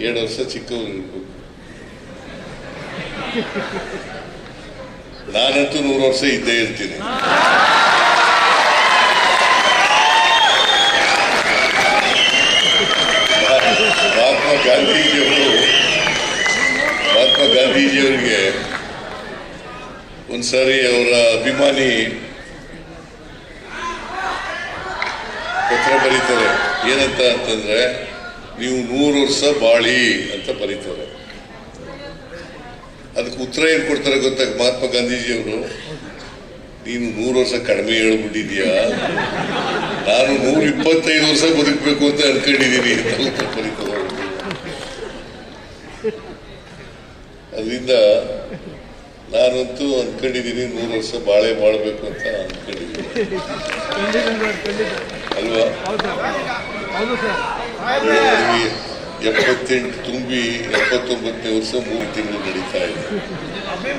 7 ವರ್ಷ ಚಿಕ್ಕವರಿರ್ಬೇಕು. ನಾನಂತೂ 100 ವರ್ಷ ಇದ್ದೇ ಇರ್ತೀನಿ. ಮಹಾತ್ಮ ಗಾಂಧೀಜಿಯವರಿಗೆ ಒಂದ್ಸಾರಿ ಅವರ ಅಭಿಮಾನಿ ಪತ್ರ ಬರೀತಾರೆ. ಏನಂತ ಅಂತಂದ್ರೆ, ನೀವು 100 ವರ್ಷ ಬಾಳಿ ಅಂತ ಬರೀತಾರೆ. ಅದಕ್ಕೆ ಉತ್ತರ ಏನ್ ಕೊಡ್ತಾರೆ ಗೊತ್ತಾ ಮಹಾತ್ಮ ಗಾಂಧೀಜಿಯವರು? ನೀನು 100 ವರ್ಷ ಕಡಿಮೆ ಹೇಳ್ಬಿಟ್ಟಿದ್ಯಾ, ನಾನು 125 ವರ್ಷ ಬದುಕಬೇಕು ಅಂತ ಅನ್ಕೊಂಡಿದ್ದೀನಿ ಅಂತ ಉತ್ತರ ಬರೀತಾರೆ. ಅದರಿಂದ ನಾನಂತೂ ಅನ್ಕೊಂಡಿದ್ದೀನಿ 100 ವರ್ಷ ಬಾಳ್ಬೇಕು ಅಂತ ಅನ್ಕೊಂಡಿದ್ದೀನಿ ಅಲ್ವಾ? 78 ತುಂಬಿ 79ನೇ ವರ್ಷ 3 ತಿಂಗಳು ನಡೀತಾ ಇದೆ.